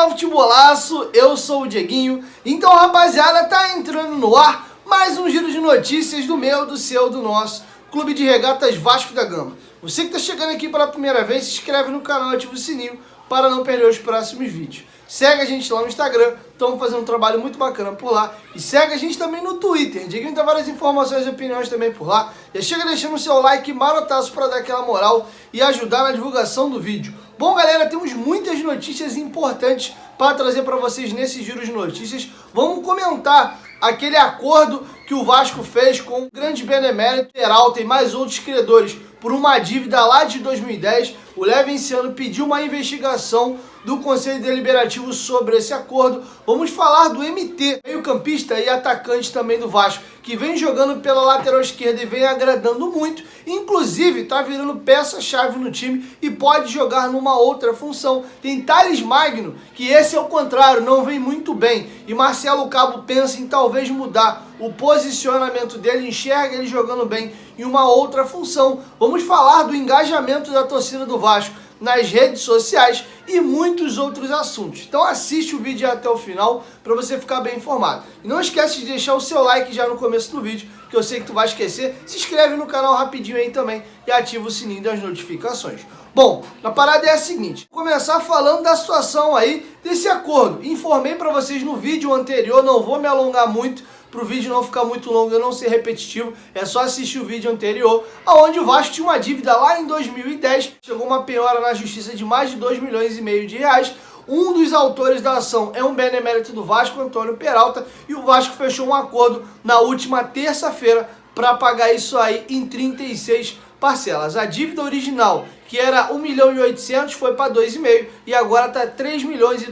Futebolaço, eu sou o Dieguinho. Então, rapaziada, tá entrando no ar mais um giro de notícias do meu, do seu, do nosso Clube de Regatas Vasco da Gama. Você que tá chegando aqui pela primeira vez, se inscreve no canal e ativa o sininho para não perder os próximos vídeos. Segue a gente lá no Instagram, estamos fazendo um trabalho muito bacana por lá. E segue a gente também no Twitter. Dieguinho tem várias informações e opiniões também por lá. Já chega deixando o seu like marotaço para dar aquela moral e ajudar na divulgação do vídeo. Bom, galera, temos muitas notícias importantes para trazer para vocês nesse giro de notícias. Vamos comentar aquele acordo que o Vasco fez com o grande benemérito Peralta e mais outros credores por uma dívida lá de 2010. O Levenciano pediu uma investigação do Conselho Deliberativo sobre esse acordo. Vamos falar do MT, meio-campista e atacante também do Vasco, que vem jogando pela lateral esquerda e vem agradando muito. Inclusive, tá virando peça-chave no time e pode jogar numa outra função. Tem Thales Magno, que esse é o contrário, não vem muito bem. E Marcelo Cabo pensa em talvez mudar o posicionamento dele, enxerga ele jogando bem em uma outra função. Vamos falar do engajamento da torcida do Vasco nas redes sociais e muitos outros assuntos. Então assiste o vídeo até o final para você ficar bem informado. E não esquece de deixar o seu like já no começo do vídeo, que eu sei que tu vai esquecer. Se inscreve no canal rapidinho aí também e ativa o sininho das notificações. Bom, a parada é a seguinte, vou começar falando da situação aí desse acordo. Informei para vocês no vídeo anterior, não vou me alongar muito, para o vídeo não ficar muito longo e não ser repetitivo, é só assistir o vídeo anterior, onde o Vasco tinha uma dívida lá em 2010, chegou uma penhora na justiça de mais de 2,5 milhões de reais. Um dos autores da ação é um benemérito do Vasco, Antônio Peralta, e o Vasco fechou um acordo na última terça-feira para pagar isso aí em 36 parcelas. A dívida original, que era 1,8 milhão, foi para 2,5 e agora está 3,2 milhões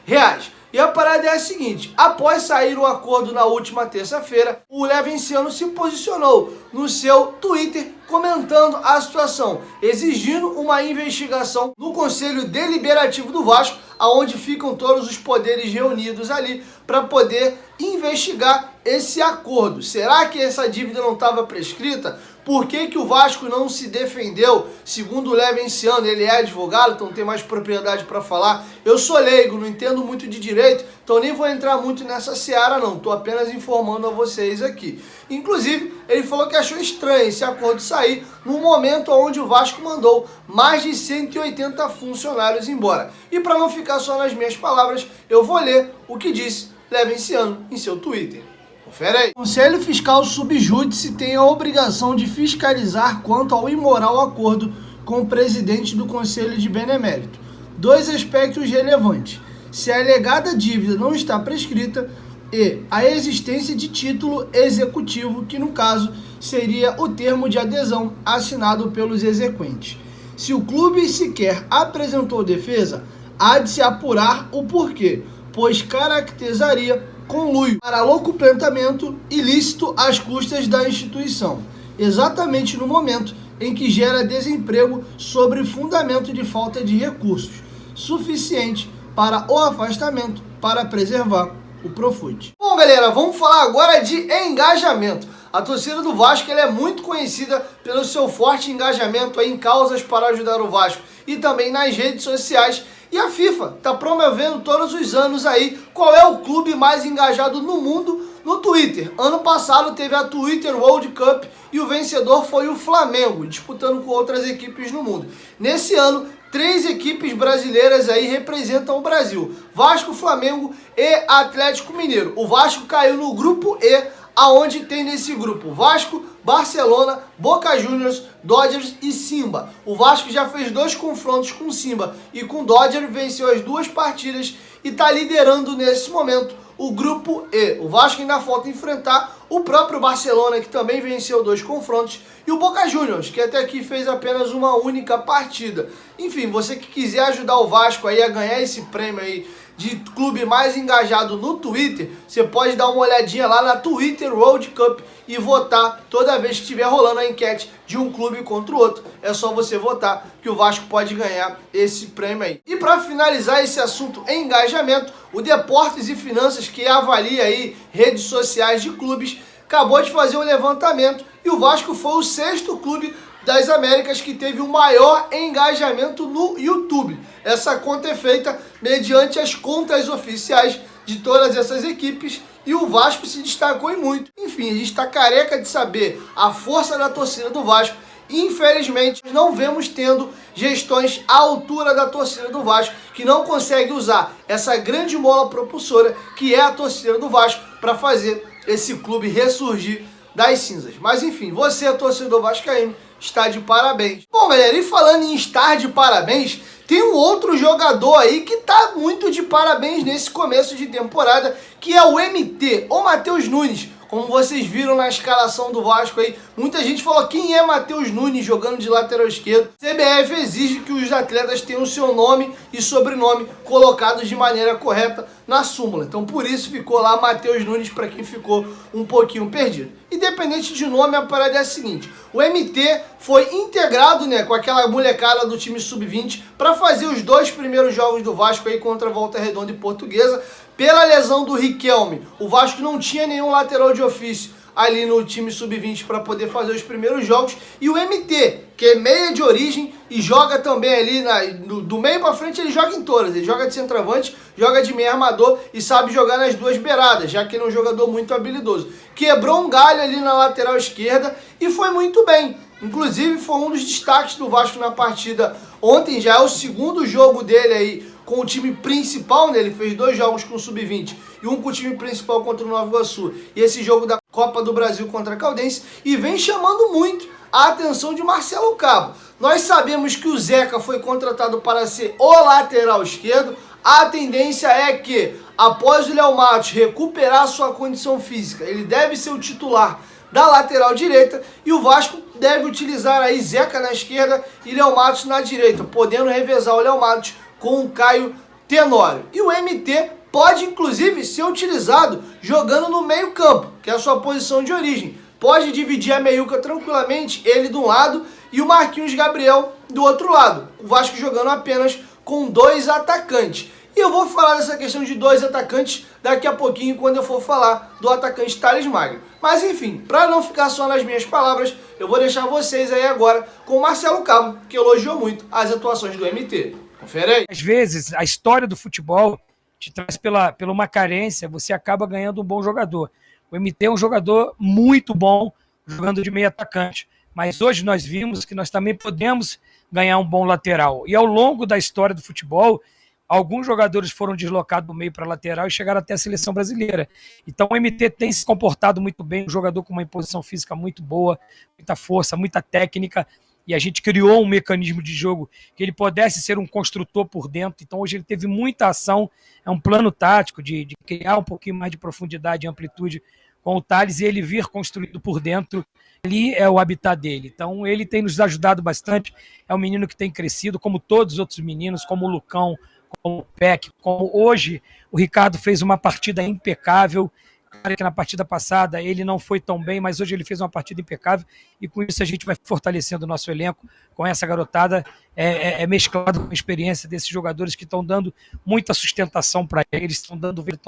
reais. E a parada é a seguinte, após sair o acordo na última terça-feira, o Levenciano se posicionou no seu Twitter comentando a situação, exigindo uma investigação no Conselho Deliberativo do Vasco, aonde ficam todos os poderes reunidos ali para poder investigar esse acordo. Será que essa dívida não estava prescrita? Por que o Vasco não se defendeu? Segundo o Levenciano, ele é advogado, então tem mais propriedade para falar. Eu sou leigo, não entendo muito de direito, então nem vou entrar muito nessa seara não, estou apenas informando a vocês aqui. Inclusive, ele falou que achou estranho esse acordo sair no momento onde o Vasco mandou mais de 180 funcionários embora. E para não ficar só nas minhas palavras, eu vou ler o que disse Levenciano em seu Twitter. Confere aí. O Conselho Fiscal Subjúdice tem a obrigação de fiscalizar quanto ao imoral acordo com o presidente do Conselho de Benemérito. Dois aspectos relevantes: se a alegada dívida não está prescrita e a existência de título executivo, que no caso seria o termo de adesão assinado pelos exequentes. Se o clube sequer apresentou defesa, há de se apurar o porquê, pois caracterizaria conluio para locuplentamento ilícito às custas da instituição, exatamente no momento em que gera desemprego sobre fundamento de falta de recursos suficiente para o afastamento para preservar o Profut. Bom, galera, vamos falar agora de engajamento. A torcida do Vasco ela é muito conhecida pelo seu forte engajamento em causas para ajudar o Vasco e também nas redes sociais. E a FIFA está promovendo todos os anos aí qual é o clube mais engajado no mundo no Twitter. Ano passado teve a Twitter World Cup e o vencedor foi o Flamengo, disputando com outras equipes no mundo. Nesse ano, 3 equipes brasileiras aí representam o Brasil: Vasco, Flamengo e Atlético Mineiro. O Vasco caiu no grupo E, aonde tem nesse grupo Vasco, Barcelona, Boca Juniors, Dodgers e Simba. O Vasco já fez 2 confrontos com Simba e com Dodgers, venceu as 2 partidas e está liderando nesse momento o grupo E. O Vasco ainda falta enfrentar o próprio Barcelona, que também venceu 2 confrontos, e o Boca Juniors, que até aqui fez apenas uma única partida. Enfim, você que quiser ajudar o Vasco aí a ganhar esse prêmio aí de clube mais engajado no Twitter, você pode dar uma olhadinha lá na Twitter World Cup e votar toda vez que estiver rolando a enquete de um clube contra o outro. É só você votar que o Vasco pode ganhar esse prêmio aí. E para finalizar esse assunto em engajamento, o Deportes e Finanças, que avalia aí redes sociais de clubes, acabou de fazer um levantamento e o Vasco foi o 6º clube das Américas que teve o maior engajamento no YouTube. Essa conta é feita mediante as contas oficiais de todas essas equipes e o Vasco se destacou em muito. Enfim, a gente está careca de saber a força da torcida do Vasco. Infelizmente, não vemos tendo gestões à altura da torcida do Vasco, que não consegue usar essa grande mola propulsora que é a torcida do Vasco para fazer esse clube ressurgir das cinzas. Mas enfim, você, torcedor vascaíno, está de parabéns. Bom, galera, e falando em estar de parabéns, tem um outro jogador aí que tá muito de parabéns nesse começo de temporada, que é o MT, ou Matheus Nunes. Como vocês viram na escalação do Vasco aí, muita gente falou quem é Matheus Nunes jogando de lateral esquerdo. CBF exige que os atletas tenham seu nome e sobrenome colocados de maneira correta na súmula. Então por isso ficou lá Matheus Nunes para quem ficou um pouquinho perdido. Independente de nome, a parada é a seguinte: o MT foi integrado, né, com aquela molecada do time sub-20 para fazer os 2 primeiros jogos do Vasco aí contra a Volta Redonda e Portuguesa. Pela lesão do Riquelme, o Vasco não tinha nenhum lateral de ofício ali no time sub-20 para poder fazer os primeiros jogos. E o MT, que é meia de origem e joga também ali do meio para frente, ele joga em todas. Ele joga de centroavante, joga de meio armador e sabe jogar nas duas beiradas, já que ele é um jogador muito habilidoso. Quebrou um galho ali na lateral esquerda e foi muito bem. Inclusive foi um dos destaques do Vasco na partida ontem, já é o 2º jogo dele aí com o time principal, né? Ele fez 2 jogos com o Sub-20 e um com o time principal contra o Nova Iguaçu. E esse jogo da Copa do Brasil contra a Caldense, e vem chamando muito a atenção de Marcelo Cabo. Nós sabemos que o Zeca foi contratado para ser o lateral esquerdo. A tendência é que, após o Léo Matos recuperar sua condição física, ele deve ser o titular da lateral direita e o Vasco deve utilizar aí Zeca na esquerda e Léo Matos na direita, podendo revezar o Léo Matos com o Caio Tenório. E o MT pode inclusive ser utilizado jogando no meio campo, que é a sua posição de origem. Pode dividir a meiuca tranquilamente, ele de um lado e o Marquinhos Gabriel do outro lado. O Vasco jogando apenas com 2 atacantes. E eu vou falar dessa questão de 2 atacantes daqui a pouquinho, quando eu for falar do atacante Thales Magno. Mas enfim, para não ficar só nas minhas palavras, eu vou deixar vocês aí agora com o Marcelo Cabo, que elogiou muito as atuações do MT. Confere aí. Às vezes, a história do futebol te traz pela uma carência, você acaba ganhando um bom jogador. O MT é um jogador muito bom, jogando de meio atacante. Mas hoje nós vimos que nós também podemos ganhar um bom lateral. E ao longo da história do futebol, alguns jogadores foram deslocados do meio para a lateral e chegaram até a seleção brasileira. Então o MT tem se comportado muito bem, um jogador com uma imposição física muito boa, muita força, muita técnica, e a gente criou um mecanismo de jogo que ele pudesse ser um construtor por dentro. Então hoje ele teve muita ação, é um plano tático de criar um pouquinho mais de profundidade e amplitude com o Thales e ele vir construído por dentro. Ali é o habitat dele. Então ele tem nos ajudado bastante, é um menino que tem crescido, como todos os outros meninos, como o Lucão, como o Peck, como hoje o Ricardo fez uma partida impecável. Claro que na partida passada ele não foi tão bem, mas hoje ele fez uma partida impecável e com isso a gente vai fortalecendo o nosso elenco com essa garotada, mesclado com a experiência desses jogadores que estão dando muita sustentação para eles, estão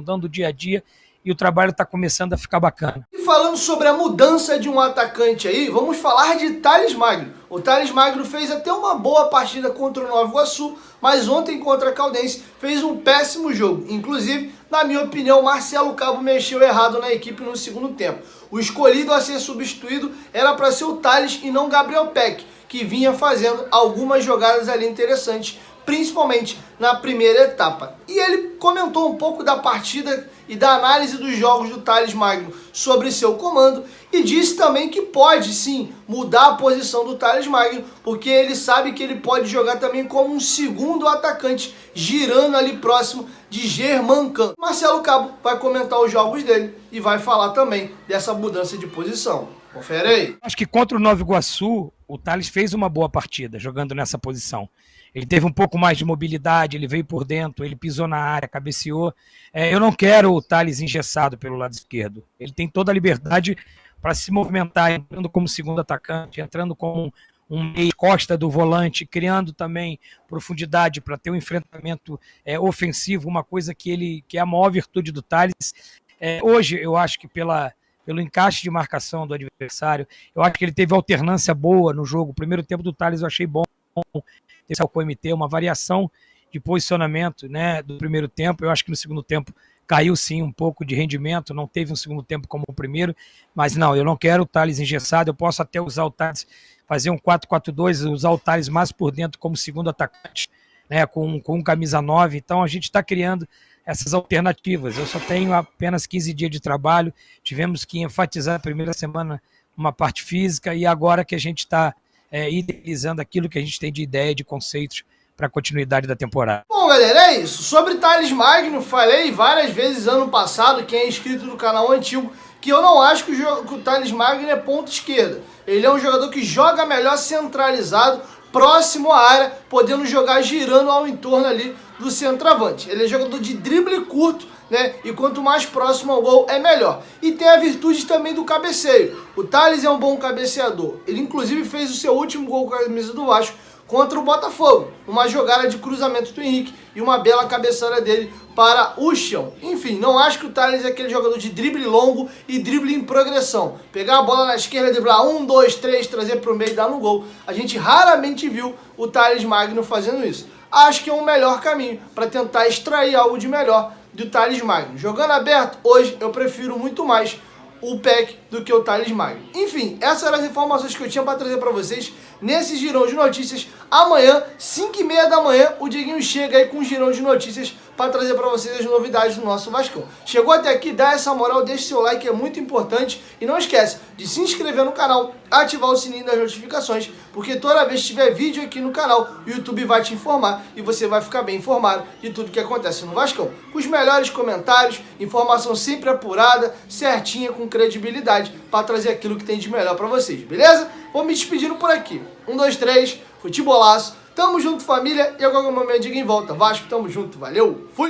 dando dia a dia e o trabalho está começando a ficar bacana. E falando sobre a mudança de um atacante aí, vamos falar de Thales Magno. O Thales Magno fez até uma boa partida contra o Nova Iguaçu, mas ontem contra a Caldense fez um péssimo jogo. Inclusive, na minha opinião, Marcelo Cabo mexeu errado na equipe no segundo tempo. O escolhido a ser substituído era para ser o Thales e não Gabriel Peck, que vinha fazendo algumas jogadas ali interessantes, principalmente na primeira etapa. E ele comentou um pouco da partida e da análise dos jogos do Thales Magno sobre seu comando e disse também que pode sim mudar a posição do Thales Magno, porque ele sabe que ele pode jogar também como um segundo atacante, girando ali próximo de Germancano. Marcelo Cabo vai comentar os jogos dele e vai falar também dessa mudança de posição. Confere aí. Acho que contra o Nova Iguaçu, o Thales fez uma boa partida jogando nessa posição. Ele teve um pouco mais de mobilidade, ele veio por dentro, ele pisou na área, cabeceou. Eu não quero o Thales engessado pelo lado esquerdo. Ele tem toda a liberdade para se movimentar, entrando como segundo atacante, entrando como um meio costa do volante, criando também profundidade para ter um enfrentamento ofensivo, uma coisa que é a maior virtude do Thales. Hoje, eu acho que pelo encaixe de marcação do adversário, eu acho que ele teve alternância boa no jogo. O primeiro tempo do Thales eu achei bom, esse com o MT, uma variação de posicionamento, né, do primeiro tempo. Eu acho que no segundo tempo caiu sim um pouco de rendimento, não teve um segundo tempo como o primeiro, mas não, eu não quero o Thales engessado, eu posso até usar o Thales, fazer um 4-4-2, usar o Thales mais por dentro como segundo atacante, né, com camisa 9, então a gente está criando essas alternativas. Eu só tenho apenas 15 dias de trabalho, tivemos que enfatizar a primeira semana uma parte física, e agora que a gente está idealizando aquilo que a gente tem de ideia, de conceitos para a continuidade da temporada. Bom, galera, é isso. Sobre Thales Magno, falei várias vezes ano passado, quem é inscrito no canal antigo, que eu não acho que o Thales Magno é ponta esquerda. Ele é um jogador que joga melhor centralizado, próximo à área, podendo jogar girando ao entorno ali do centroavante. Ele é jogador de drible curto, né? E quanto mais próximo ao gol, é melhor. E tem a virtude também do cabeceio. O Thales é um bom cabeceador. Ele, inclusive, fez o seu último gol com a camisa do Vasco contra o Botafogo. Uma jogada de cruzamento do Henrique e uma bela cabeçada dele para o chão. Enfim, não acho que o Thales é aquele jogador de drible longo e drible em progressão. Pegar a bola na esquerda, driblar 1, 2, 3, trazer para o meio e dar no gol. A gente raramente viu o Thales Magno fazendo isso. Acho que é um melhor caminho para tentar extrair algo de melhor do Thales Magno. Jogando aberto, hoje eu prefiro muito mais o Peck do que o Thales Magno. Enfim, essas eram as informações que eu tinha para trazer para vocês nesse girão de notícias. Amanhã, 5h30 da manhã, o Dieguinho chega aí com um girão de notícias para trazer para vocês as novidades do nosso Vascão. Chegou até aqui, dá essa moral, deixa seu like, é muito importante. E não esquece de se inscrever no canal, ativar o sininho das notificações, porque toda vez que tiver vídeo aqui no canal, o YouTube vai te informar e você vai ficar bem informado de tudo que acontece no Vascão. Com os melhores comentários, informação sempre apurada, certinha, com credibilidade, para trazer aquilo que tem de melhor para vocês, beleza? Vou me despedindo por aqui. 1, 2, 3, futebolaço. Tamo junto, família. E agora o momento de ir em volta. Vasco, tamo junto. Valeu. Fui.